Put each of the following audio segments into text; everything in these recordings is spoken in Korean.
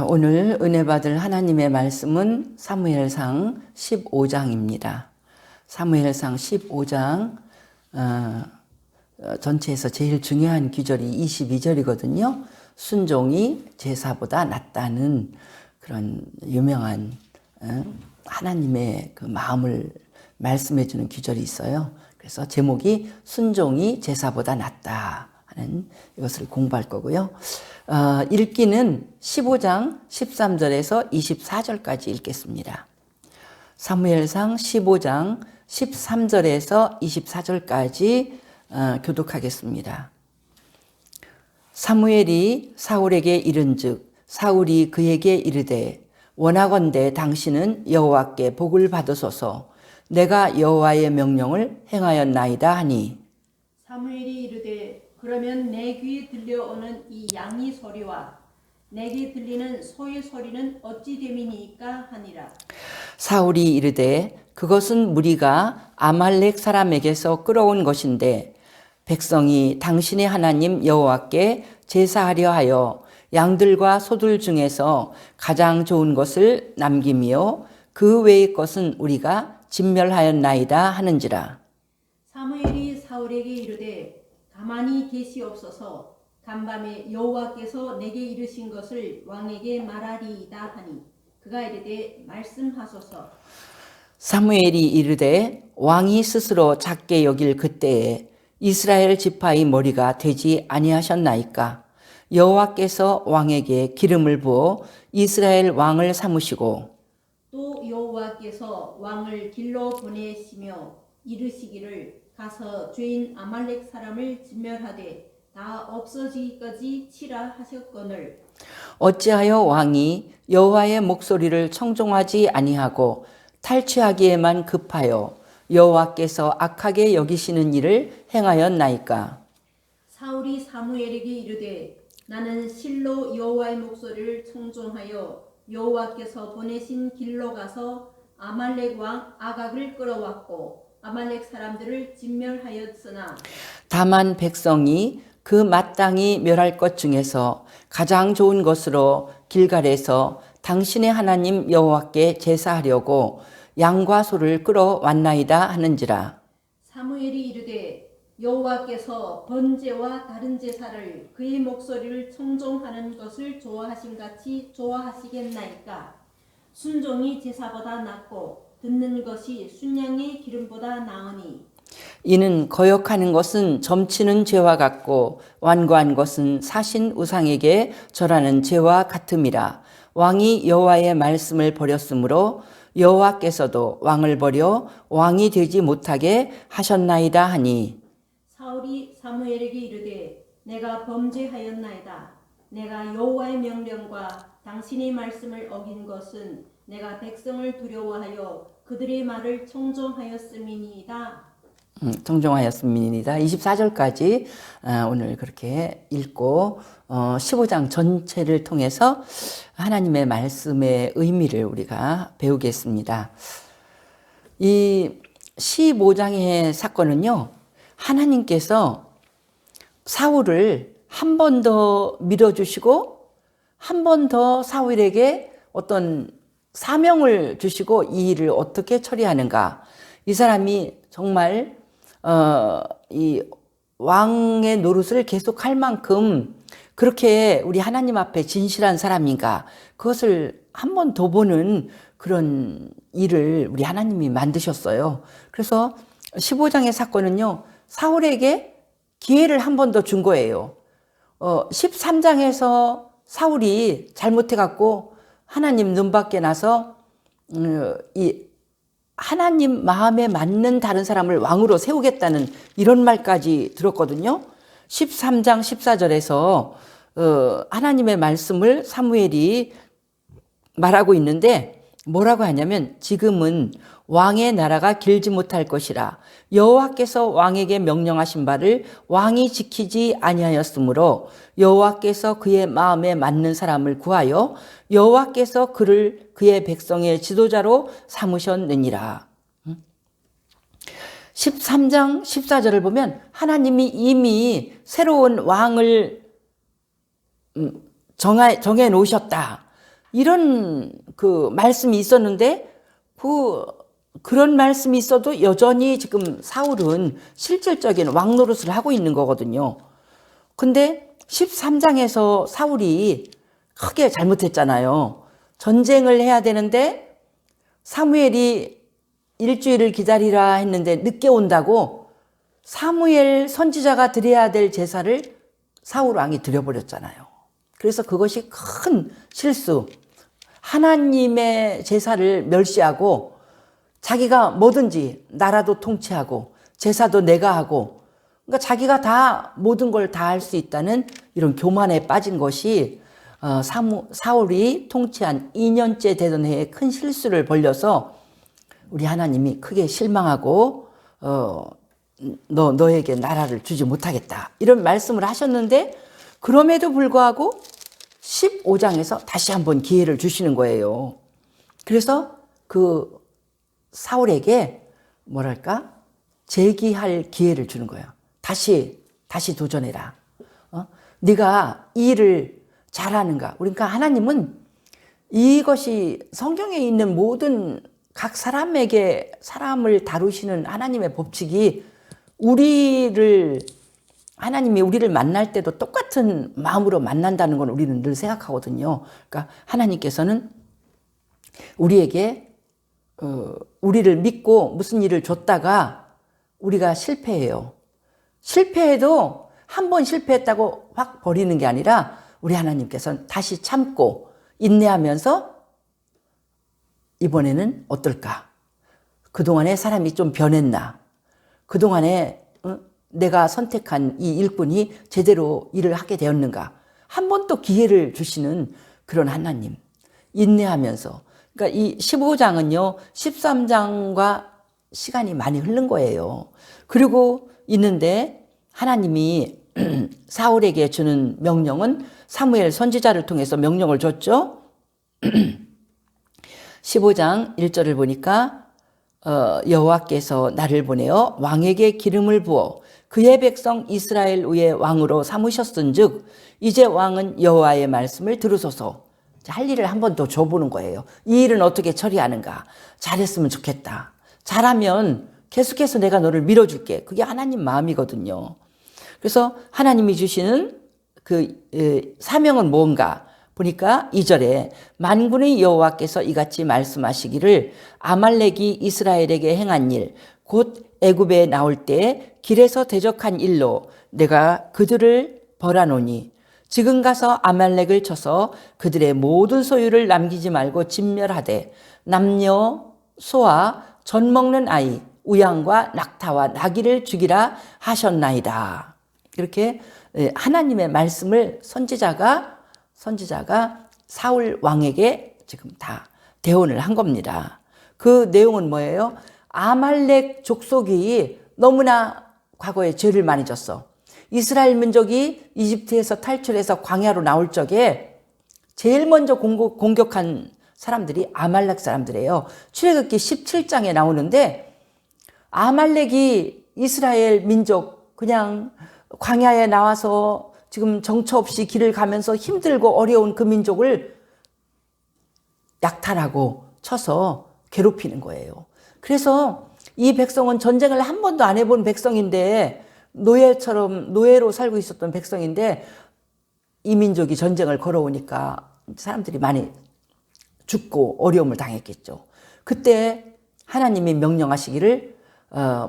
오늘 은혜 받을 하나님의 말씀은 사무엘상 15장입니다. 사무엘상 15장 전체에서 제일 중요한 구절이 22절이거든요. 순종이 제사보다 낫다는 그런 유명한 하나님의 그 마음을 말씀해 주는 구절이 있어요. 그래서 제목이 순종이 제사보다 낫다 하는 이것을 공부할 거고요. 읽기는 15장 13절에서 24절까지 읽겠습니다. 사무엘상 15장 13절에서 24절까지 교독하겠습니다. 사무엘이 사울에게 이른즉 사울이 그에게 이르되 원하건대 당신은 여호와께 복을 받으소서. 내가 여호와의 명령을 행하였나이다 하니 사무엘이 이르되 그러면 내 귀에 들려오는 이 양의 소리와 내게 들리는 소의 소리는 어찌 됨이니까 하니라. 사울이 이르되 그것은 무리가 아말렉 사람에게서 끌어온 것인데 백성이 당신의 하나님 여호와께 제사하려 하여 양들과 소들 중에서 가장 좋은 것을 남김이요 그 외의 것은 우리가 진멸하였나이다 하는지라. 사무엘이 사울에게 이르되 가만히 계시옵소서. 간밤에 여호와께서 내게 이르신 것을 왕에게 말하리이다 하니 그가 이르되 말씀하소서. 사무엘이 이르되 왕이 스스로 작게 여길 그때에 이스라엘 지파의 머리가 되지 아니하셨나이까. 여호와께서 왕에게 기름을 부어 이스라엘 왕을 삼으시고 또 여호와께서 왕을 길로 보내시며 이르시기를 가서 죄인 아말렉 사람을 진멸하되 다 없어지기까지 치라 하셨거늘 어찌하여 왕이 여호와의 목소리를 청종하지 아니하고 탈취하기에만 급하여 여호와께서 악하게 여기시는 일을 행하였나이까. 사울이 사무엘에게 이르되 나는 실로 여호와의 목소리를 청종하여 여호와께서 보내신 길로 가서 아말렉 왕 아각을 끌어왔고 아말렉 사람들을 진멸하였으나 다만 백성이 그 마땅히 멸할 것 중에서 가장 좋은 것으로 길갈에서 당신의 하나님 여호와께 제사하려고 양과 소를 끌어왔나이다 하는지라. 사무엘이 이르되 여호와께서 번제와 다른 제사를 그의 목소리를 청종하는 것을 좋아하신 같이 좋아하시겠나이까. 순종이 제사보다 낫고 듣는 것이 순양의 기름보다 나으니 이는 거역하는 것은 점치는 죄와 같고 완고한 것은 사신 우상에게 절하는 죄와 같음이라. 왕이 여호와의 말씀을 버렸으므로 여호와께서도 왕을 버려 왕이 되지 못하게 하셨나이다 하니 사울이 사무엘에게 이르되 내가 범죄하였나이다. 내가 여호와의 명령과 당신의 말씀을 어긴 것은 내가 백성을 두려워하여 그들의 말을 청종하였음이니이다. 청종하였음이니이다. 24절까지 오늘 그렇게 읽고 15장 전체를 통해서 하나님의 말씀의 의미를 우리가 배우겠습니다. 이 15장의 사건은요, 하나님께서 사울을 한 번 더 밀어주시고 한 번 더 사울에게 어떤 사명을 주시고 이 일을 어떻게 처리하는가. 이 사람이 정말 이 왕의 노릇을 계속할 만큼 그렇게 우리 하나님 앞에 진실한 사람인가, 그것을 한 번 더 보는 그런 일을 우리 하나님이 만드셨어요. 그래서 15장의 사건은요, 사울에게 기회를 한 번 더 준 거예요. 13장에서 사울이 잘못해갖고 하나님 눈밖에 나서 이 하나님 마음에 맞는 다른 사람을 왕으로 세우겠다는 이런 말까지 들었거든요. 13장 14절에서 하나님의 말씀을 사무엘이 말하고 있는데 뭐라고 하냐면 지금은 왕의 나라가 길지 못할 것이라. 여호와께서 왕에게 명령하신 바를 왕이 지키지 아니하였으므로 여호와께서 그의 마음에 맞는 사람을 구하여 여호와께서 그를 그의 백성의 지도자로 삼으셨느니라. 13장 14절을 보면 하나님이 이미 새로운 왕을 정해 놓으셨다. 이런 그 말씀이 있었는데 그런 말씀이 있어도 여전히 지금 사울은 실질적인 왕 노릇을 하고 있는 거거든요. 근데 13장에서 사울이 크게 잘못했잖아요. 전쟁을 해야 되는데 사무엘이 일주일을 기다리라 했는데 늦게 온다고 사무엘 선지자가 드려야 될 제사를 사울 왕이 드려버렸잖아요. 그래서 그것이 큰 실수. 하나님의 제사를 멸시하고 자기가 뭐든지 나라도 통치하고 제사도 내가 하고, 그러니까 자기가 다 모든 걸 다 할 수 있다는 이런 교만에 빠진 것이 사울이 통치한 2년째 되던 해에 큰 실수를 벌려서 우리 하나님이 크게 실망하고 너에게 나라를 주지 못하겠다 이런 말씀을 하셨는데, 그럼에도 불구하고 15장에서 다시 한번 기회를 주시는 거예요. 그래서 그 사울에게 뭐랄까 재기할 기회를 주는 거예요. 다시 도전해라. 네가 이 일을 잘하는가. 그러니까 하나님은 이것이 성경에 있는 모든 각 사람을 다루시는 하나님의 법칙이 하나님이 우리를 만날 때도 똑같은 마음으로 만난다는 건 우리는 늘 생각하거든요. 그러니까 하나님께서는 우리에게 우리를 믿고 무슨 일을 줬다가 우리가 실패해요. 실패해도 한 번 실패했다고 확 버리는 게 아니라 우리 하나님께서는 다시 참고 인내하면서 이번에는 어떨까? 그동안에 사람이 좀 변했나? 그동안에 내가 선택한 이 일꾼이 제대로 일을 하게 되었는가? 한 번 또 기회를 주시는 그런 하나님. 인내하면서. 그러니까 이 15장은요, 13장과 시간이 많이 흐른 거예요. 그리고 있는데 하나님이 사울에게 주는 명령은 사무엘 선지자를 통해서 명령을 줬죠. 15장 1절을 보니까 여호와께서 나를 보내어 왕에게 기름을 부어 그의 백성 이스라엘 위에 왕으로 삼으셨은즉 이제 왕은 여호와의 말씀을 들으소서. 할 일을 한 번 더 줘보는 거예요. 이 일은 어떻게 처리하는가. 잘했으면 좋겠다. 잘하면 계속해서 내가 너를 밀어줄게. 그게 하나님 마음이거든요. 그래서 하나님이 주시는 그 사명은 뭔가 보니까 2절에 만군의 여호와께서 이같이 말씀하시기를 아말렉이 이스라엘에게 행한 일 곧 애굽에 나올 때 길에서 대적한 일로 내가 그들을 벌하노니 지금 가서 아말렉을 쳐서 그들의 모든 소유를 남기지 말고 진멸하되 남녀 소와 젖 먹는 아이 우양과 낙타와 나귀를 죽이라 하셨나이다. 이렇게 하나님의 말씀을 선지자가 사울 왕에게 지금 다 대언을 한 겁니다. 그 내용은 뭐예요? 아말렉 족속이 너무나 과거에 죄를 많이 졌어. 이스라엘 민족이 이집트에서 탈출해서 광야로 나올 적에 제일 먼저 공격한 사람들이 아말렉 사람들이에요. 출애굽기 17장에 나오는데 아말렉이 이스라엘 민족 그냥 광야에 나와서 지금 정처 없이 길을 가면서 힘들고 어려운 그 민족을 약탈하고 쳐서 괴롭히는 거예요. 그래서 이 백성은 전쟁을 한 번도 안 해본 백성인데 노예로 살고 있었던 백성인데 이 민족이 전쟁을 걸어오니까 사람들이 많이 죽고 어려움을 당했겠죠. 그때 하나님이 명령하시기를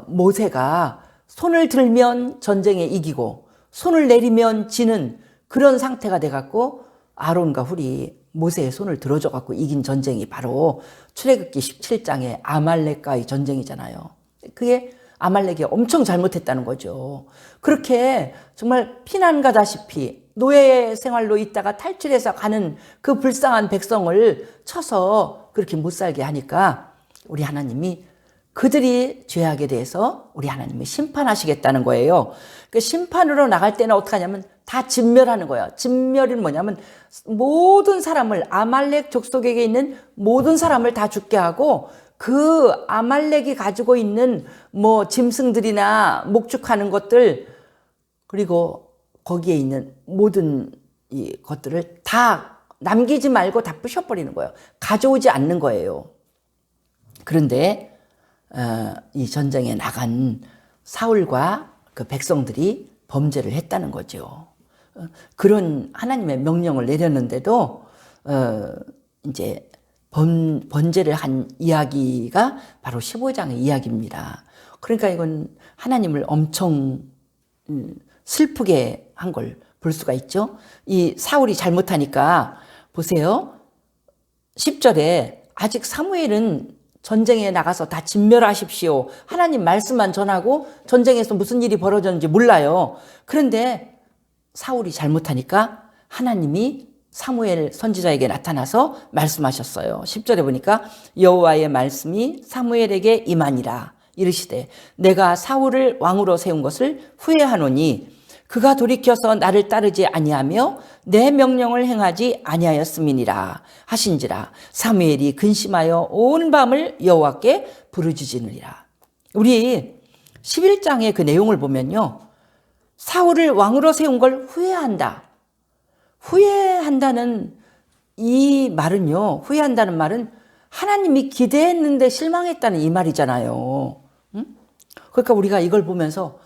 모세가 손을 들면 전쟁에 이기고 손을 내리면 지는 그런 상태가 돼갖고 아론과 훌이 모세의 손을 들어줘갖고 이긴 전쟁이 바로 출애굽기 17장의 아말렉과의 전쟁이잖아요. 그게 아말렉이 엄청 잘못했다는 거죠. 그렇게 정말 피난 가다시피 노예 생활로 있다가 탈출해서 가는 그 불쌍한 백성을 쳐서 그렇게 못 살게 하니까 우리 하나님이 그들이 죄하게 돼서 우리 하나님이 심판하시겠다는 거예요. 그 심판으로 나갈 때는 어떻게 하냐면 다 진멸하는 거예요. 진멸은 뭐냐면 모든 사람을 아말렉 족속에게 있는 모든 사람을 다 죽게 하고 그 아말렉이 가지고 있는 뭐 짐승들이나 목축하는 것들 그리고 거기에 있는 모든 이 것들을 다 남기지 말고 다 부셔버리는 거예요. 가져오지 않는 거예요. 그런데 이 전쟁에 나간 사울과 그 백성들이 범죄를 했다는 거죠. 그런 하나님의 명령을 내렸는데도 이제 번제를 한 이야기가 바로 15장의 이야기입니다. 그러니까 이건 하나님을 엄청 슬프게 한 걸 볼 수가 있죠. 이 사울이 잘못하니까 보세요. 10절에 아직 사무엘은 전쟁에 나가서 다 진멸하십시오. 하나님 말씀만 전하고 전쟁에서 무슨 일이 벌어졌는지 몰라요. 그런데 사울이 잘못하니까 하나님이 사무엘 선지자에게 나타나서 말씀하셨어요. 10절에 보니까 여호와의 말씀이 사무엘에게 임하니라. 이르시되 내가 사울을 왕으로 세운 것을 후회하노니 그가 돌이켜서 나를 따르지 아니하며 내 명령을 행하지 아니하였음이니라 하신지라. 사무엘이 근심하여 온 밤을 여호와께 부르짖으니라. 우리 11장의 그 내용을 보면요, 사울을 왕으로 세운 걸 후회한다. 후회한다는 이 말은요, 후회한다는 말은 하나님이 기대했는데 실망했다는 이 말이잖아요. 그러니까 우리가 이걸 보면서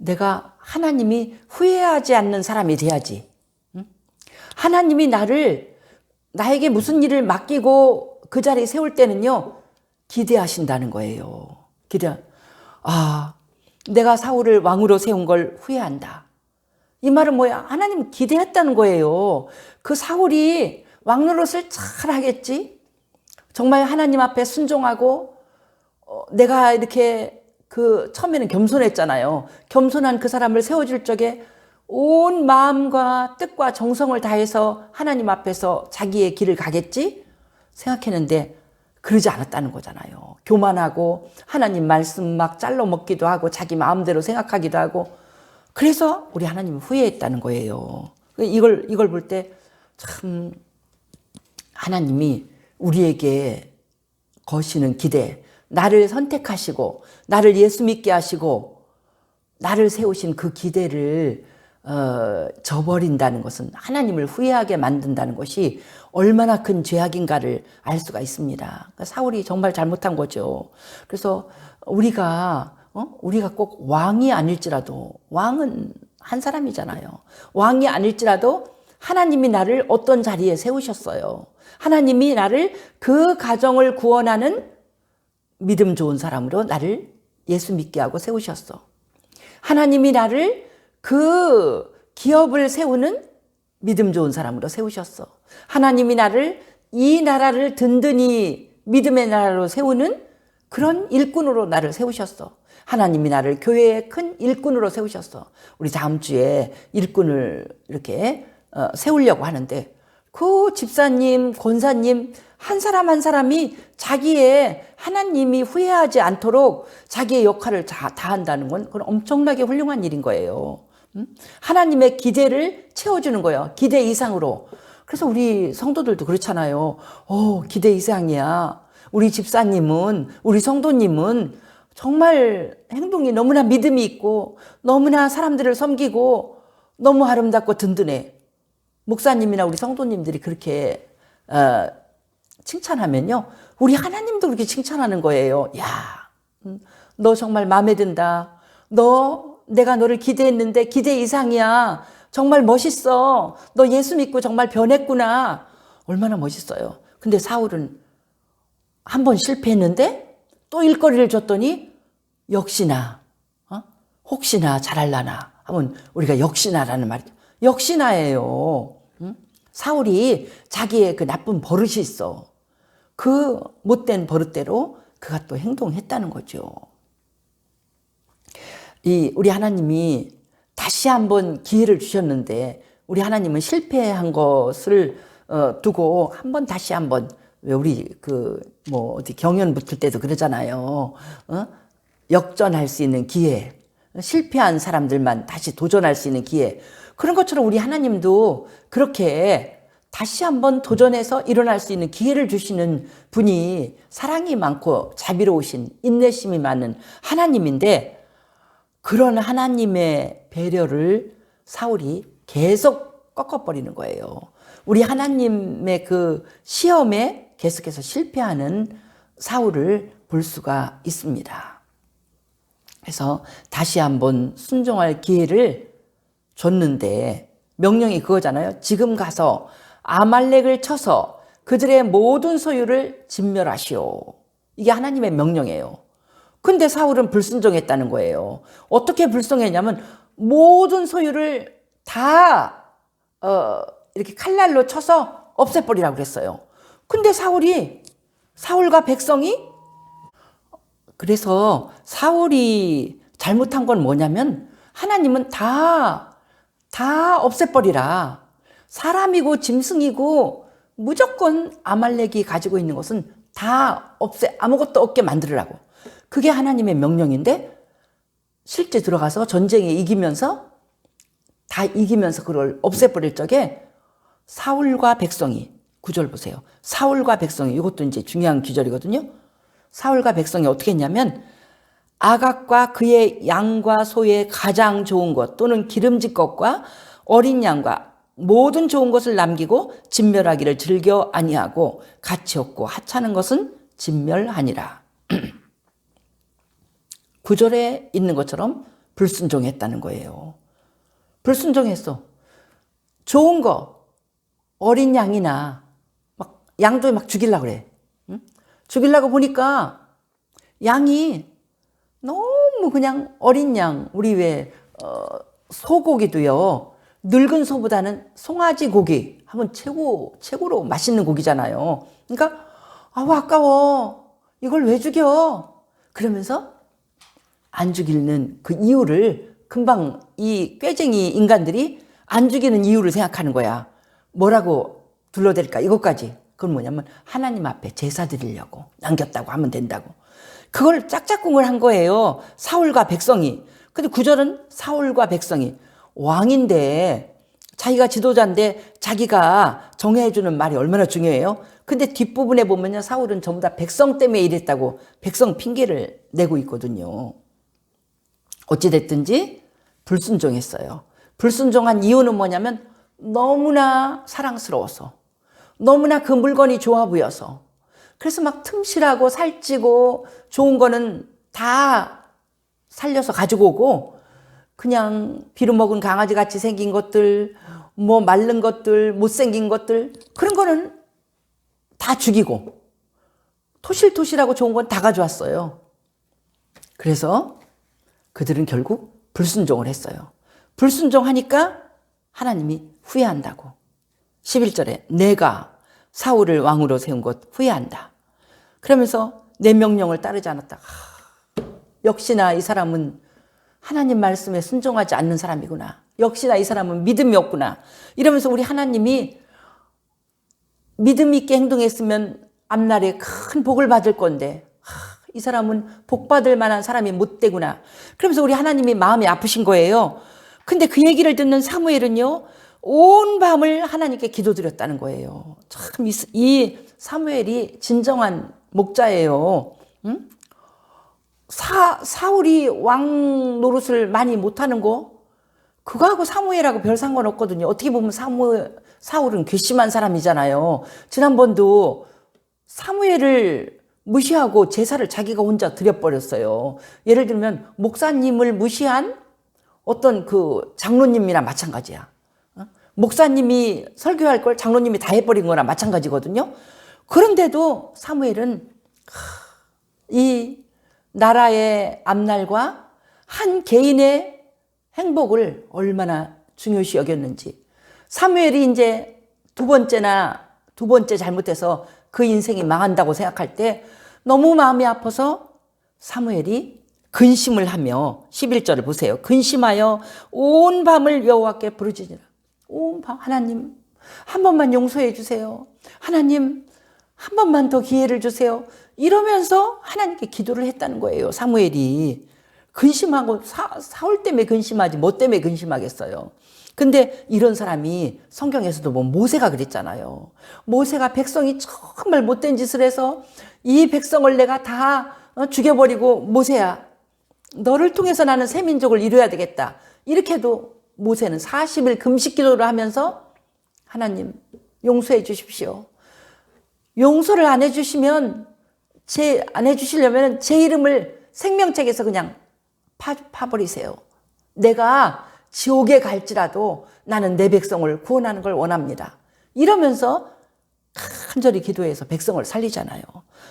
내가 하나님이 후회하지 않는 사람이 돼야지. 하나님이 나에게 무슨 일을 맡기고 그 자리에 세울 때는요, 기대하신다는 거예요. 내가 사울을 왕으로 세운 걸 후회한다. 이 말은 뭐야? 하나님 기대했다는 거예요. 그 사울이 왕 노릇을 잘 하겠지? 정말 하나님 앞에 순종하고, 내가 이렇게 처음에는 겸손했잖아요. 겸손한 그 사람을 세워줄 적에 온 마음과 뜻과 정성을 다해서 하나님 앞에서 자기의 길을 가겠지? 생각했는데 그러지 않았다는 거잖아요. 교만하고 하나님 말씀 막 잘라 먹기도 하고 자기 마음대로 생각하기도 하고, 그래서 우리 하나님은 후회했다는 거예요. 이걸 볼 때 참 하나님이 우리에게 거시는 기대, 나를 선택하시고 나를 예수 믿게 하시고 나를 세우신 그 기대를 저버린다는 것은, 하나님을 후회하게 만든다는 것이 얼마나 큰 죄악인가를 알 수가 있습니다. 그러니까 사울이 정말 잘못한 거죠. 그래서 우리가 꼭 왕이 아닐지라도, 왕은 한 사람이잖아요. 왕이 아닐지라도 하나님이 나를 어떤 자리에 세우셨어요. 하나님이 나를 그 가정을 구원하는 믿음 좋은 사람으로 나를 예수 믿게 하고 세우셨어. 하나님이 나를 그 기업을 세우는 믿음 좋은 사람으로 세우셨어. 하나님이 나를 이 나라를 든든히 믿음의 나라로 세우는 그런 일꾼으로 나를 세우셨어. 하나님이 나를 교회의 큰 일꾼으로 세우셨어. 우리 다음 주에 일꾼을 이렇게 세우려고 하는데, 그 집사님, 권사님 한 사람 한 사람이 자기의 하나님이 후회하지 않도록 자기의 역할을 다 한다는 건 그건 엄청나게 훌륭한 일인 거예요. 하나님의 기대를 채워주는 거예요. 기대 이상으로. 그래서 우리 성도들도 그렇잖아요. 기대 이상이야. 우리 집사님은, 우리 성도님은 정말 행동이 너무나 믿음이 있고 너무나 사람들을 섬기고 너무 아름답고 든든해. 목사님이나 우리 성도님들이 그렇게 칭찬하면요, 우리 하나님도 그렇게 칭찬하는 거예요. 야, 너 정말 마음에 든다. 내가 너를 기대했는데 기대 이상이야. 정말 멋있어. 너 예수 믿고 정말 변했구나. 얼마나 멋있어요. 근데 사울은 한 번 실패했는데 또 일거리를 줬더니 역시나, 혹시나 잘할라나 하면 우리가 역시나라는 말이죠. 역시나예요. 사울이 자기의 그 나쁜 버릇이 있어. 그 못된 버릇대로 그가 또 행동했다는 거죠. 우리 하나님이 다시 한번 기회를 주셨는데, 우리 하나님은 실패한 것을 두고 다시 한번, 왜 우리 어디 경연 붙을 때도 그러잖아요. 역전할 수 있는 기회, 실패한 사람들만 다시 도전할 수 있는 기회. 그런 것처럼 우리 하나님도 그렇게 다시 한번 도전해서 일어날 수 있는 기회를 주시는 분이 사랑이 많고 자비로우신, 인내심이 많은 하나님인데, 그런 하나님의 배려를 사울이 계속 꺾어버리는 거예요. 우리 하나님의 그 시험에 계속해서 실패하는 사울을 볼 수가 있습니다. 그래서 다시 한번 순종할 기회를 줬는데 명령이 그거잖아요. 지금 가서 아말렉을 쳐서 그들의 모든 소유를 진멸하시오. 이게 하나님의 명령이에요. 근데 사울은 불순종했다는 거예요. 어떻게 불순종했냐면 모든 소유를 다 이렇게 칼날로 쳐서 없애버리라고 그랬어요. 근데 사울과 백성이, 그래서 사울이 잘못한 건 뭐냐면 하나님은 다 없애버리라. 사람이고 짐승이고 무조건 아말렉이 가지고 있는 것은 다 아무것도 없게 만들으라고. 그게 하나님의 명령인데 실제 들어가서 전쟁에 이기면서 그걸 없애버릴 적에 사울과 백성이, 구절 보세요. 사울과 백성이, 이것도 이제 중요한 구절이거든요. 사울과 백성이 어떻게 했냐면 아각과 그의 양과 소의 가장 좋은 것 또는 기름진 것과 어린 양과 모든 좋은 것을 남기고 진멸하기를 즐겨 아니하고 가치 없고 하찮은 것은 진멸하니라. 구절에 있는 것처럼 불순종했다는 거예요. 불순종했어. 좋은 거, 어린 양이나 양도 막 죽이려고 그래. 응? 죽이려고 보니까 양이 너무 그냥 어린 양, 우리 왜 소고기도요. 늙은 소보다는 송아지 고기 하면 최고로 맛있는 고기잖아요. 그러니까 아까워. 이걸 왜 죽여? 그러면서 안 죽이는 그 이유를 금방 이 꾀쟁이 인간들이 안 죽이는 이유를 생각하는 거야. 뭐라고 둘러댈까? 이것까지. 그건 뭐냐면 하나님 앞에 제사 드리려고 남겼다고 하면 된다고. 그걸 짝짝꿍을 한 거예요. 사울과 백성이. 근데 구절은 사울과 백성이. 왕인데 자기가 지도자인데 자기가 정해주는 말이 얼마나 중요해요. 근데 뒷부분에 보면요. 사울은 전부 다 백성 때문에 이랬다고 백성 핑계를 내고 있거든요. 어찌됐든지 불순종했어요. 불순종한 이유는 뭐냐면 너무나 사랑스러워서, 너무나 그 물건이 좋아 보여서. 그래서 막 틈실하고 살찌고 좋은 거는 다 살려서 가지고 오고 그냥 비루먹은 강아지같이 생긴 것들, 뭐 마른 것들, 못생긴 것들, 그런 거는 다 죽이고 토실토실하고 좋은 건 다 가져왔어요. 그래서 그들은 결국 불순종을 했어요. 불순종하니까 하나님이 후회한다고. 11절에 내가 사울을 왕으로 세운 것 후회한다. 그러면서 내 명령을 따르지 않았다. 역시나 이 사람은 하나님 말씀에 순종하지 않는 사람이구나. 역시나 이 사람은 믿음이 없구나. 이러면서 우리 하나님이 믿음 있게 행동했으면 앞날에 큰 복을 받을 건데 이 사람은 복 받을 만한 사람이 못 되구나. 그러면서 우리 하나님이 마음이 아프신 거예요. 근데 그 얘기를 듣는 사무엘은요. 온 밤을 하나님께 기도드렸다는 거예요. 참 이 사무엘이 진정한 목자예요. 응? 사울이 왕 노릇을 많이 못하는 거 그거하고 사무엘하고 별 상관없거든요. 어떻게 보면 사울은 괘씸한 사람이잖아요. 지난번도 사무엘을 무시하고 제사를 자기가 혼자 드려버렸어요. 예를 들면 목사님을 무시한 어떤 그 장로님이나 마찬가지야. 목사님이 설교할 걸 장로님이 다 해버린 거나 마찬가지거든요. 그런데도 사무엘은 이 나라의 앞날과 한 개인의 행복을 얼마나 중요시 여겼는지. 사무엘이 이제 두 번째 잘못해서 그 인생이 망한다고 생각할 때 너무 마음이 아파서 사무엘이 근심을 하며 11절을 보세요. 근심하여 온 밤을 여호와께 부르짖으라. 온 밤 하나님 한 번만 용서해 주세요. 하나님 한 번만 더 기회를 주세요. 이러면서 하나님께 기도를 했다는 거예요. 사무엘이. 근심하고 사울 때문에 근심하지 뭐 때문에 근심하겠어요. 근데 이런 사람이 성경에서도 뭐 모세가 그랬잖아요. 모세가 백성이 정말 못된 짓을 해서 이 백성을 내가 다 죽여버리고 모세야 너를 통해서 나는 새 민족을 이루어야 되겠다. 이렇게 해도 모세는 40일 금식 기도를 하면서 하나님 용서해 주십시오. 용서를 안 해주시면 안 해주시려면 제 이름을 생명책에서 그냥 파버리세요. 내가 지옥에 갈지라도 나는 내 백성을 구원하는 걸 원합니다. 이러면서 간절히 기도해서 백성을 살리잖아요.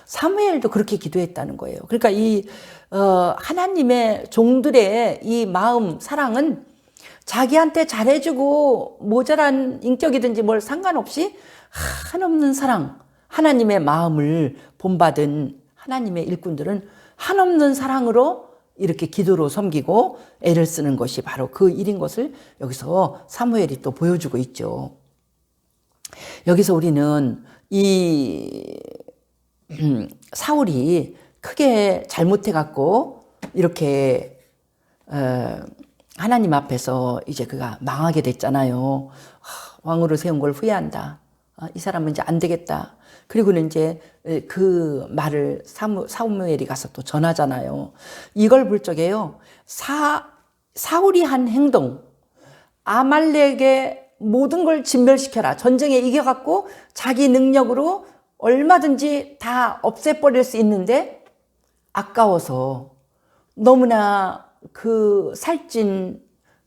사무엘도 그렇게 기도했다는 거예요. 그러니까 하나님의 종들의 이 마음, 사랑은 자기한테 잘해주고 모자란 인격이든지 뭘 상관없이 한없는 사랑, 하나님의 마음을 본받은 하나님의 일꾼들은 한없는 사랑으로 이렇게 기도로 섬기고 애를 쓰는 것이 바로 그 일인 것을 여기서 사무엘이 또 보여주고 있죠. 여기서 우리는 이 사울이 크게 잘못해갖고 이렇게 하나님 앞에서 이제 그가 망하게 됐잖아요. 왕으로 세운 걸 후회한다. 이 사람은 이제 안 되겠다. 그리고는 이제 그 말을 사무엘이 가서 또 전하잖아요. 이걸 볼 적에요. 사울이 한 행동, 아말렉의 모든 걸 진멸시켜라. 전쟁에 이겨갖고 자기 능력으로 얼마든지 다 없애버릴 수 있는데 아까워서 너무나 그 살찐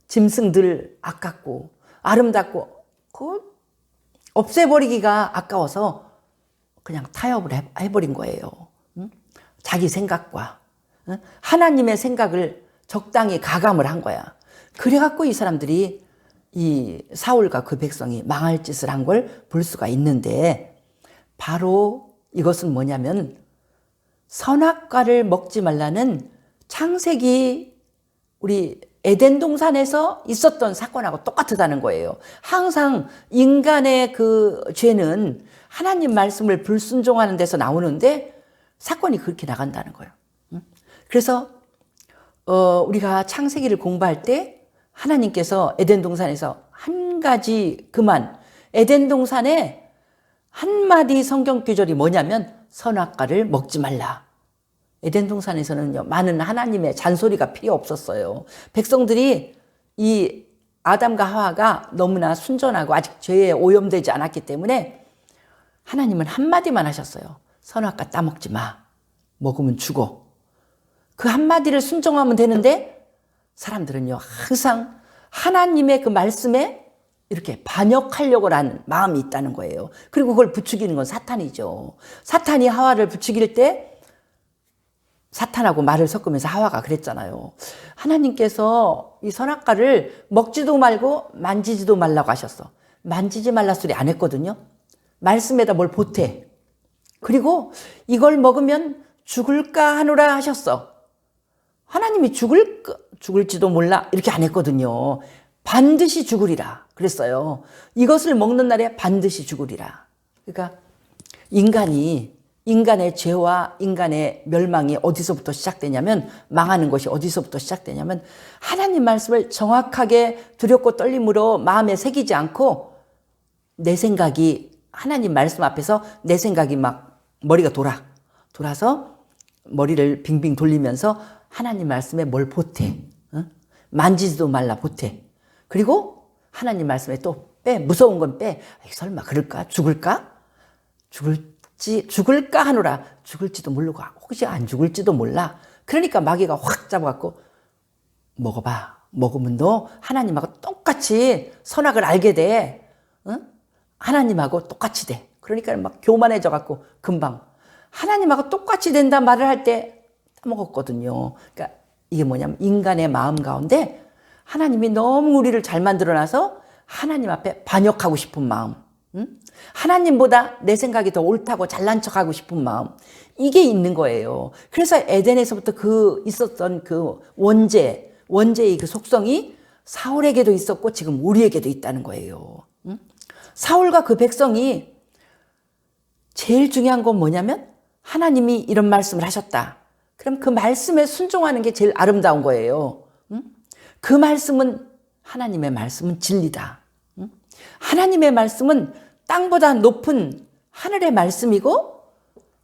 짐승들 아깝고 아름답고 그 없애버리기가 아까워서 그냥 타협을 해버린 거예요. 자기 생각과 하나님의 생각을 적당히 가감을 한 거야. 그래갖고 이 사람들이 이 사울과 그 백성이 망할 짓을 한 걸 볼 수가 있는데 바로 이것은 뭐냐면 선악과를 먹지 말라는 창세기 우리 에덴 동산에서 있었던 사건하고 똑같다는 거예요. 항상 인간의 그 죄는 하나님 말씀을 불순종하는 데서 나오는데 사건이 그렇게 나간다는 거예요. 그래서 우리가 창세기를 공부할 때 하나님께서 에덴 동산에서 한 가지 그만 에덴 동산에 한마디 성경 규절이 뭐냐면 선악과를 먹지 말라. 에덴 동산에서는요, 많은 하나님의 잔소리가 필요 없었어요. 백성들이 이 아담과 하와가 너무나 순전하고 아직 죄에 오염되지 않았기 때문에 하나님은 한마디만 하셨어요. 선악과 따먹지 마. 먹으면 죽어. 그 한마디를 순종하면 되는데 사람들은요, 항상 하나님의 그 말씀에 이렇게 반역하려고 하는 마음이 있다는 거예요. 그리고 그걸 부추기는 건 사탄이죠. 사탄이 하와를 부추길 때 사탄하고 말을 섞으면서 하와가 그랬잖아요. 하나님께서 이 선악과를 먹지도 말고 만지지도 말라고 하셨어. 만지지 말라 소리 안 했거든요. 말씀에다 뭘 보태. 그리고 이걸 먹으면 죽을까 하노라 하셨어. 하나님이 죽을지도 몰라 이렇게 안 했거든요. 반드시 죽으리라 그랬어요. 이것을 먹는 날에 반드시 죽으리라. 그러니까 인간의 죄와 인간의 멸망이 어디서부터 시작되냐면 망하는 것이 어디서부터 시작되냐면 하나님 말씀을 정확하게 두렵고 떨림으로 마음에 새기지 않고 내 생각이 하나님 말씀 앞에서 내 생각이 막 머리가 돌아서 머리를 빙빙 돌리면서 하나님 말씀에 뭘 보태. 만지지도 말라 보태. 그리고 하나님 말씀에 또 빼. 무서운 건 빼. 설마 그럴까? 죽을까 하노라. 죽을지도 모르고 혹시 안 죽을지도 몰라. 그러니까 마귀가 확 잡아갖고 먹어봐. 먹으면 너 하나님하고 똑같이 선악을 알게 돼. 하나님하고 똑같이 돼. 그러니까 막 교만해져갖고 금방 하나님하고 똑같이 된다 말을 할 때 먹었거든요. 그러니까 이게 뭐냐면 인간의 마음 가운데 하나님이 너무 우리를 잘 만들어놔서 하나님 앞에 반역하고 싶은 마음, 하나님보다 내 생각이 더 옳다고 잘난 척하고 싶은 마음, 이게 있는 거예요. 그래서 에덴에서부터 있었던 그 원죄의 그 속성이 사울에게도 있었고 지금 우리에게도 있다는 거예요. 사울과 그 백성이 제일 중요한 건 뭐냐면 하나님이 이런 말씀을 하셨다. 그럼 그 말씀에 순종하는 게 제일 아름다운 거예요. 그 말씀은 하나님의 말씀은 진리다. 하나님의 말씀은 땅보다 높은 하늘의 말씀이고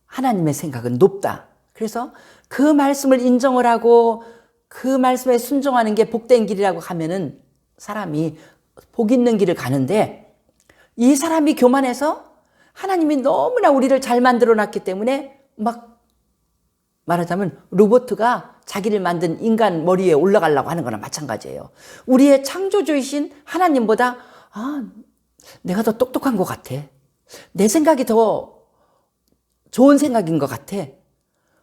하나님의 생각은 높다. 그래서 그 말씀을 인정을 하고 그 말씀에 순종하는 게 복된 길이라고 하면은 사람이 복 있는 길을 가는데 이 사람이 교만해서 하나님이 너무나 우리를 잘 만들어 놨기 때문에 막 말하자면 로봇가 자기를 만든 인간 머리에 올라가려고 하는 거나 마찬가지예요. 우리의 창조주이신 하나님보다 내가 더 똑똑한 것 같아. 내 생각이 더 좋은 생각인 것 같아.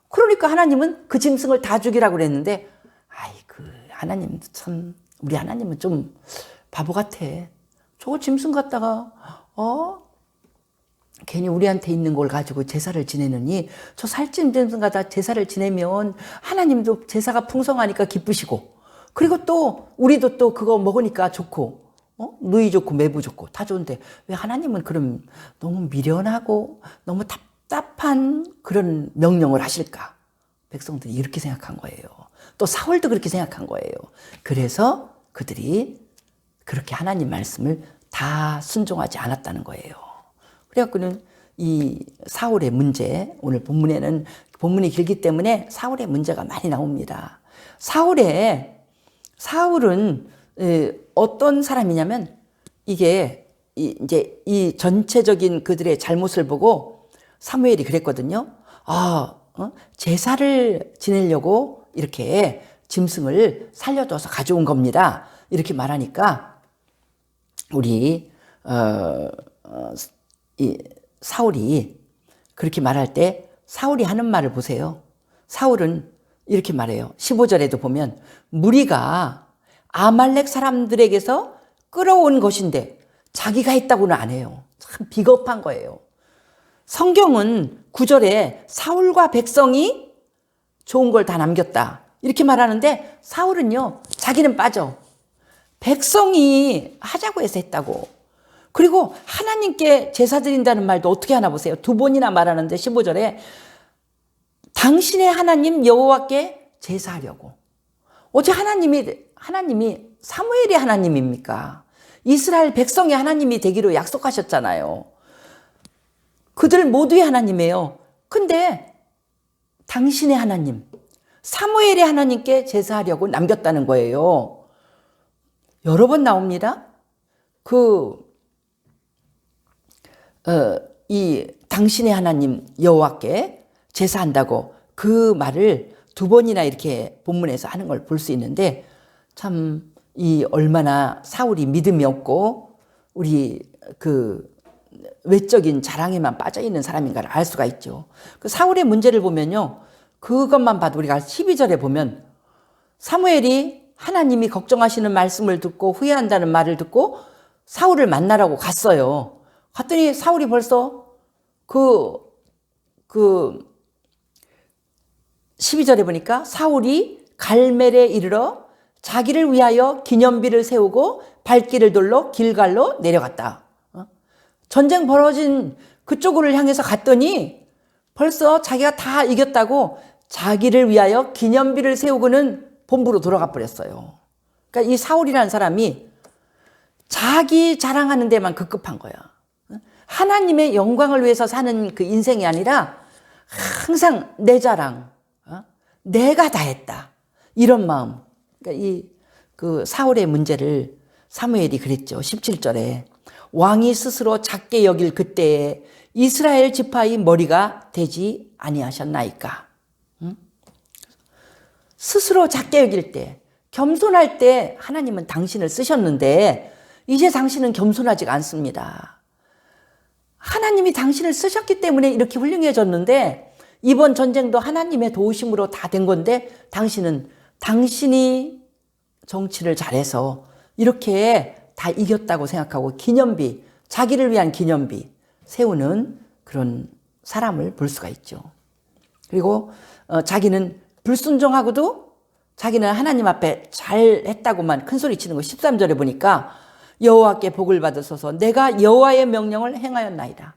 그러니까 하나님은 그 짐승을 다 죽이라고 그랬는데 하나님도 참, 우리 하나님은 좀 바보 같아. 저거 짐승 갖다가 괜히 우리한테 있는 걸 가지고 제사를 지내느니, 저 살찐 짐승 갖다 제사를 지내면 하나님도 제사가 풍성하니까 기쁘시고, 그리고 또 우리도 또 그거 먹으니까 좋고, 누이 좋고 매부 좋고 다 좋은데 왜 하나님은 그럼 너무 미련하고 너무 답답한 그런 명령을 하실까? 백성들이 이렇게 생각한 거예요. 또 사울도 그렇게 생각한 거예요. 그래서 그들이 그렇게 하나님 말씀을 다 순종하지 않았다는 거예요. 그래갖고는 이 사울의 문제, 오늘 본문이 길기 때문에 사울의 문제가 많이 나옵니다. 사울은 어떤 사람이냐면, 이게 이제 이 전체적인 그들의 잘못을 보고 사무엘이 그랬거든요. 제사를 지내려고 이렇게 짐승을 살려둬서 가져온 겁니다. 이렇게 말하니까 우리 이 사울이 그렇게 말할 때 사울이 하는 말을 보세요. 사울은 이렇게 말해요. 15절에도 보면 무리가 아말렉 사람들에게서 끌어온 것인데 자기가 했다고는 안 해요. 참 비겁한 거예요. 성경은 9절에 사울과 백성이 좋은 걸 다 남겼다 이렇게 말하는데, 사울은요 자기는 빠져. 백성이 하자고 해서 했다고. 그리고 하나님께 제사 드린다는 말도 어떻게 하나 보세요. 2번이나 말하는데 15절에 당신의 하나님 여호와께 제사하려고. 어제 하나님이 사무엘의 하나님입니까? 이스라엘 백성의 하나님이 되기로 약속하셨잖아요. 그들 모두의 하나님이에요. 근데 당신의 하나님, 사무엘의 하나님께 제사하려고 남겼다는 거예요. 여러 번 나옵니다. 이 당신의 하나님 여호와께 제사한다고 그 말을 2번이나 이렇게 본문에서 하는 걸 볼 수 있는데, 참 이 얼마나 사울이 믿음이 없고 우리 외적인 자랑에만 빠져 있는 사람인가를 알 수가 있죠. 그 사울의 문제를 보면요, 그것만 봐도 우리가 12절에 보면 사무엘이 하나님이 걱정하시는 말씀을 듣고 후회한다는 말을 듣고 사울을 만나라고 갔어요. 갔더니 사울이 벌써 12절에 보니까 사울이 갈멜에 이르러 자기를 위하여 기념비를 세우고 발길을 돌러 길갈로 내려갔다. 전쟁 벌어진 그쪽으로 향해서 갔더니 벌써 자기가 다 이겼다고 자기를 위하여 기념비를 세우고는 본부로 돌아가 버렸어요. 그러니까 이 사울이라는 사람이 자기 자랑하는 데만 급급한 거야. 하나님의 영광을 위해서 사는 그 인생이 아니라 항상 내 자랑, 내가 다 했다, 이런 마음. 그러니까 그 사울의 문제를 사무엘이 그랬죠. 17절에 왕이 스스로 작게 여길 그때에 이스라엘 지파의 머리가 되지 아니하셨나이까. 스스로 작게 여길 때, 겸손할 때 하나님은 당신을 쓰셨는데 이제 당신은 겸손하지가 않습니다. 하나님이 당신을 쓰셨기 때문에 이렇게 훌륭해졌는데, 이번 전쟁도 하나님의 도우심으로 다 된 건데 당신이 정치를 잘해서 이렇게 다 이겼다고 생각하고 기념비, 자기를 위한 기념비 세우는 그런 사람을 볼 수가 있죠. 그리고 자기는 불순종하고도 자기는 하나님 앞에 잘했다고만 큰소리 치는 거 13절에 보니까 여호와께 복을 받으소서 내가 여호와의 명령을 행하였나이다.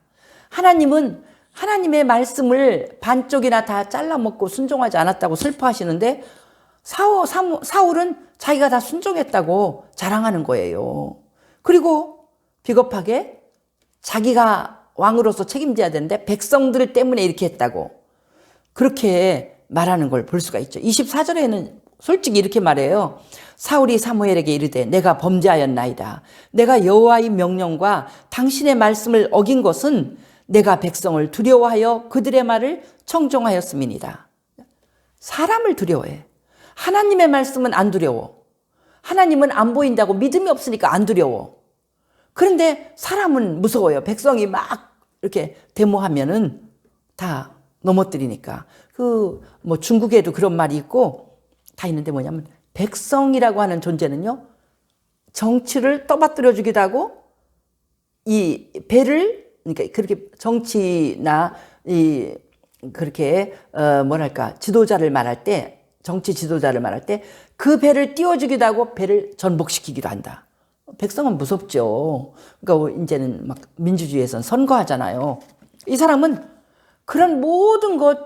하나님은 하나님의 말씀을 반쪽이나 다 잘라먹고 순종하지 않았다고 슬퍼하시는데 사울은 자기가 다 순종했다고 자랑하는 거예요. 그리고 비겁하게 자기가 왕으로서 책임져야 되는데 백성들 때문에 이렇게 했다고 그렇게 말하는 걸 볼 수가 있죠. 24절에는 솔직히 이렇게 말해요. 사울이 사무엘에게 이르되 내가 범죄하였나이다. 내가 여호와의 명령과 당신의 말씀을 어긴 것은 내가 백성을 두려워하여 그들의 말을 청종하였음이니이다. 사람을 두려워해. 하나님의 말씀은 안 두려워. 하나님은 안 보인다고 믿음이 없으니까 안 두려워. 그런데 사람은 무서워요. 백성이 막 이렇게 데모하면은 다 넘어뜨리니까. 뭐 중국에도 그런 말이 있고 다 있는데 뭐냐면 백성이라고 하는 존재는요, 정치를 떠받들여 주기도 하고 이 배를, 그러니까 그렇게 정치나 그렇게 뭐랄까 지도자를 말할 때, 정치 지도자를 말할 때 그 배를 띄워주기도 하고 배를 전복시키기도 한다. 백성은 무섭죠. 그러니까 이제는 막 민주주의에선 선거하잖아요. 이 사람은 그런 모든 것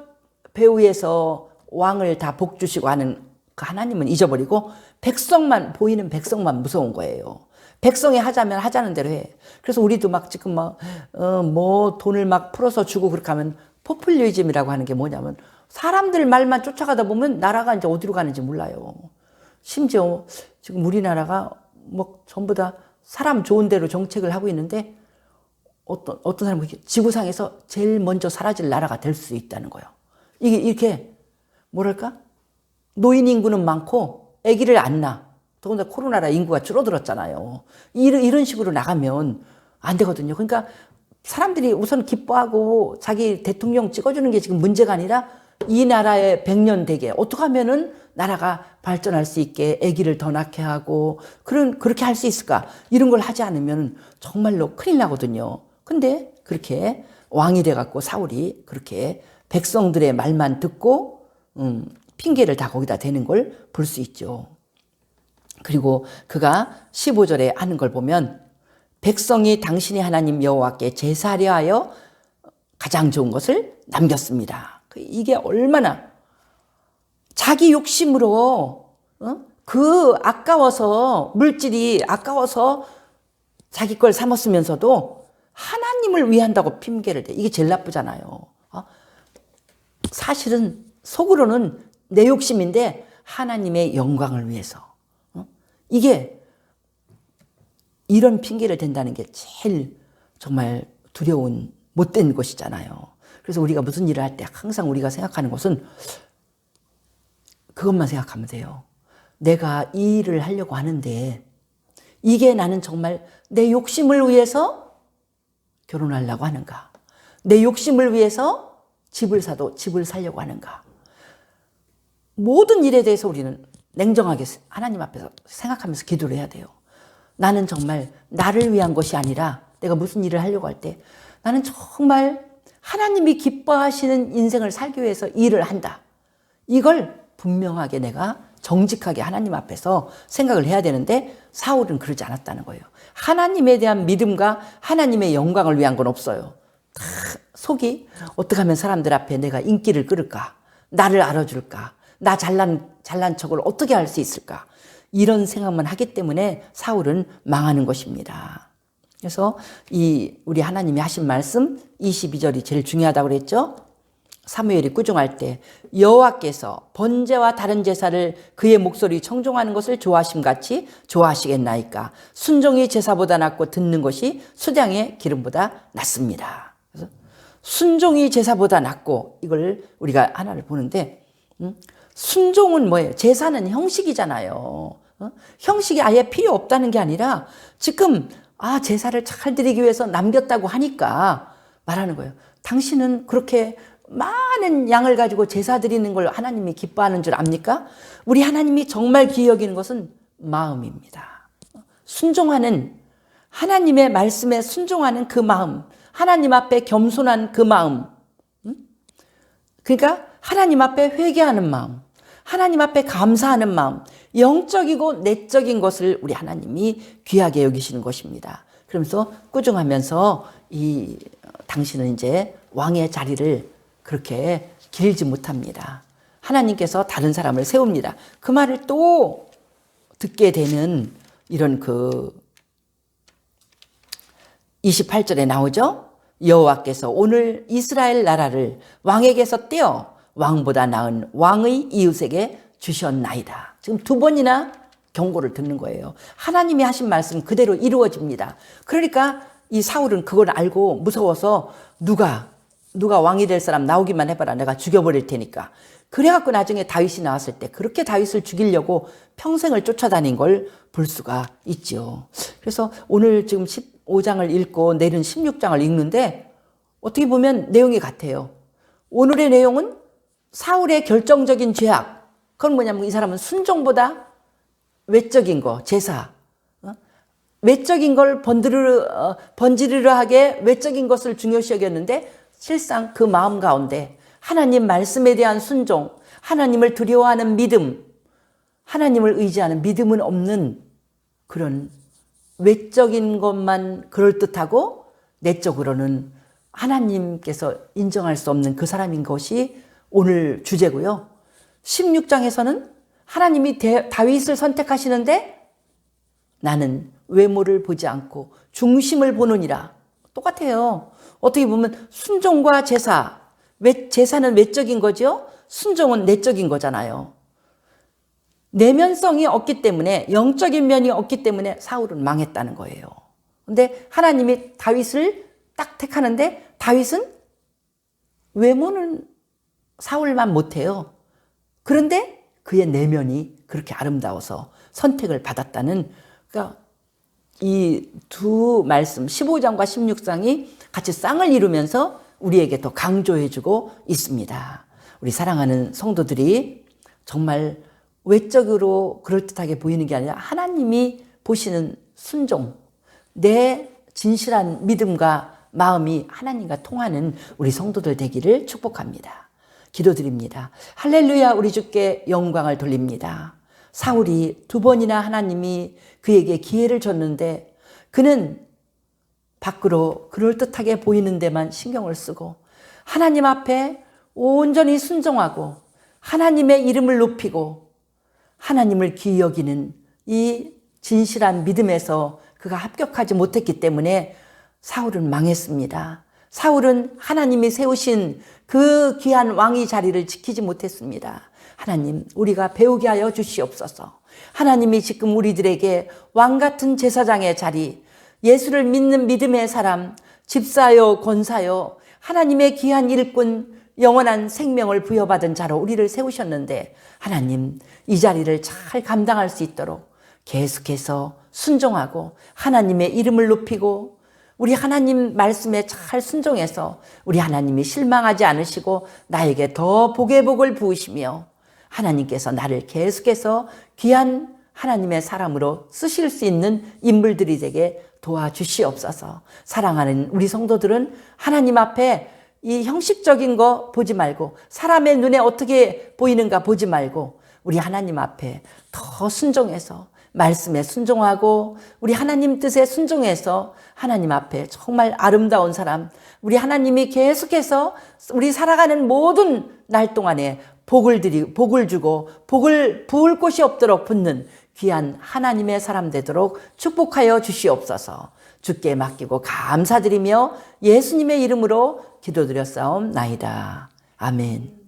배후에서 왕을 다 복주시고 하는 그 하나님은 잊어버리고 백성만, 보이는 백성만 무서운 거예요. 백성이 하자면 하자는 대로 해. 그래서 우리도 막 지금 뭐 돈을 막 풀어서 주고 그렇게 하면 포퓰리즘이라고 하는 게 뭐냐면 사람들 말만 쫓아가다 보면 나라가 이제 어디로 가는지 몰라요. 심지어 지금 우리나라가 뭐 전부 다 사람 좋은 대로 정책을 하고 있는데 어떤 사람은 지구상에서 제일 먼저 사라질 나라가 될 수 있다는 거예요. 이게 이렇게 뭐랄까? 노인 인구는 많고 아기를 안 낳아. 더군다나 코로나라 인구가 줄어들었잖아요. 이런 식으로 나가면 안 되거든요. 그러니까 사람들이 우선 기뻐하고 자기 대통령 찍어주는 게 지금 문제가 아니라 이 나라의 100년 대계 어떻게 하면은 나라가 발전할 수 있게 아기를 더 낳게 하고 그렇게 할 수 있을까? 이런 걸 하지 않으면 정말로 큰일 나거든요. 근데 그렇게 왕이 돼갖고 사울이 그렇게 백성들의 말만 듣고 핑계를 다 거기다 대는 걸 볼 수 있죠. 그리고 그가 15절에 하는 걸 보면 백성이 당신이 하나님 여호와께 제사하려 하여 가장 좋은 것을 남겼습니다. 이게 얼마나 자기 욕심으로 그 아까워서 물질이 아까워서 자기 걸 삼았으면서도 하나님을 위한다고 핑계를 대. 이게 제일 나쁘잖아요. 사실은 속으로는 내 욕심인데 하나님의 영광을 위해서. 이게 이런 핑계를 댄다는 게 제일 정말 두려운 못된 것이잖아요. 그래서 우리가 무슨 일을 할 때 항상 우리가 생각하는 것은 그것만 생각하면 돼요. 내가 이 일을 하려고 하는데 이게 나는 정말 내 욕심을 위해서 결혼하려고 하는가? 내 욕심을 위해서 집을 사도 집을 살려고 하는가? 모든 일에 대해서 우리는 냉정하게 하나님 앞에서 생각하면서 기도를 해야 돼요. 나는 정말 나를 위한 것이 아니라 내가 무슨 일을 하려고 할 때 나는 정말 하나님이 기뻐하시는 인생을 살기 위해서 일을 한다. 이걸 분명하게 내가 정직하게 하나님 앞에서 생각을 해야 되는데 사울은 그러지 않았다는 거예요. 하나님에 대한 믿음과 하나님의 영광을 위한 건 없어요. 다 속이 어떻게 하면 사람들 앞에 내가 인기를 끌을까? 나를 알아줄까? 나 잘난 척을 어떻게 할 수 있을까? 이런 생각만 하기 때문에 사울은 망하는 것입니다. 그래서 우리 하나님이 하신 말씀 22절이 제일 중요하다고 그랬죠. 사무엘이 꾸중할 때 여호와께서 번제와 다른 제사를 그의 목소리 청종하는 것을 좋아하심같이 좋아하시겠나이까. 순종이 제사보다 낫고 듣는 것이 수량의 기름보다 낫습니다. 그래서 순종이 제사보다 낫고, 이걸 우리가 하나를 보는데 순종은 뭐예요? 제사는 형식이잖아요. 형식이 아예 필요 없다는 게 아니라 지금 제사를 잘 드리기 위해서 남겼다고 하니까 말하는 거예요. 당신은 그렇게 많은 양을 가지고 제사 드리는 걸 하나님이 기뻐하는 줄 압니까? 우리 하나님이 정말 귀히 여기는 것은 마음입니다. 순종하는, 하나님의 말씀에 순종하는 그 마음, 하나님 앞에 겸손한 그 마음, 그러니까 하나님 앞에 회개하는 마음, 하나님 앞에 감사하는 마음, 영적이고 내적인 것을 우리 하나님이 귀하게 여기시는 것입니다. 그러면서 꾸중하면서 당신은 이제 왕의 자리를 그렇게 길지 못합니다. 하나님께서 다른 사람을 세웁니다. 그 말을 또 듣게 되는 이런 28절에 나오죠. 여호와께서 오늘 이스라엘 나라를 왕에게서 떼어 왕보다 나은 왕의 이웃에게 주셨나이다. 지금 두 번이나 경고를 듣는 거예요. 하나님이 하신 말씀 그대로 이루어집니다. 그러니까 이 사울은 그걸 알고 무서워서 누가 왕이 될 사람 나오기만 해봐라. 내가 죽여버릴 테니까. 그래갖고 나중에 다윗이 나왔을 때 그렇게 다윗을 죽이려고 평생을 쫓아다닌 걸 볼 수가 있죠. 그래서 오늘 지금 15장을 읽고 내일은 16장을 읽는데 어떻게 보면 내용이 같아요. 오늘의 내용은 사울의 결정적인 죄악. 그건 뭐냐면 이 사람은 순종보다 외적인 거, 제사, 외적인 걸 번지르르하게 외적인 것을 중요시 여겼는데 실상 그 마음 가운데 하나님 말씀에 대한 순종, 하나님을 두려워하는 믿음, 하나님을 의지하는 믿음은 없는 그런 외적인 것만 그럴듯하고 내적으로는 하나님께서 인정할 수 없는 그 사람인 것이 오늘 주제고요. 16장에서는 하나님이 다윗을 선택하시는데 나는 외모를 보지 않고 중심을 보느니라. 똑같아요. 어떻게 보면 순종과 제사, 제사는 외적인 거죠. 순종은 내적인 거잖아요. 내면성이 없기 때문에 영적인 면이 없기 때문에 사울은 망했다는 거예요. 근데 하나님이 다윗을 딱 택하는데 다윗은 외모는 사울만 못해요. 그런데 그의 내면이 그렇게 아름다워서 선택을 받았다는, 그러니까 이 두 말씀 15장과 16장이 같이 쌍을 이루면서 우리에게 더 강조해주고 있습니다. 우리 사랑하는 성도들이 정말 외적으로 그럴듯하게 보이는 게 아니라 하나님이 보시는 순종, 내 진실한 믿음과 마음이 하나님과 통하는 우리 성도들 되기를 축복합니다. 기도드립니다. 할렐루야. 우리 주께 영광을 돌립니다. 사울이 두 번이나 하나님이 그에게 기회를 줬는데 그는 밖으로 그럴듯하게 보이는 데만 신경을 쓰고 하나님 앞에 온전히 순종하고 하나님의 이름을 높이고 하나님을 귀히 여기는 이 진실한 믿음에서 그가 합격하지 못했기 때문에 사울은 망했습니다. 사울은 하나님이 세우신 그 귀한 왕의 자리를 지키지 못했습니다. 하나님, 우리가 배우게 하여 주시옵소서. 하나님이 지금 우리들에게 왕 같은 제사장의 자리, 예수를 믿는 믿음의 사람, 집사요, 권사요, 하나님의 귀한 일꾼, 영원한 생명을 부여받은 자로 우리를 세우셨는데 하나님, 이 자리를 잘 감당할 수 있도록 계속해서 순종하고 하나님의 이름을 높이고 우리 하나님 말씀에 잘 순종해서 우리 하나님이 실망하지 않으시고 나에게 더 복의 복을 부으시며 하나님께서 나를 계속해서 귀한 하나님의 사람으로 쓰실 수 있는 인물들이 되게 도와주시옵소서. 사랑하는 우리 성도들은 하나님 앞에 이 형식적인 거 보지 말고 사람의 눈에 어떻게 보이는가 보지 말고 우리 하나님 앞에 더 순종해서 말씀에 순종하고 우리 하나님 뜻에 순종해서 하나님 앞에 정말 아름다운 사람, 우리 하나님이 계속해서 우리 살아가는 모든 날 동안에 복을 주고 복을 부을 곳이 없도록 붓는 귀한 하나님의 사람 되도록 축복하여 주시옵소서. 주께 맡기고 감사드리며 예수님의 이름으로 기도드렸사옵나이다. 아멘.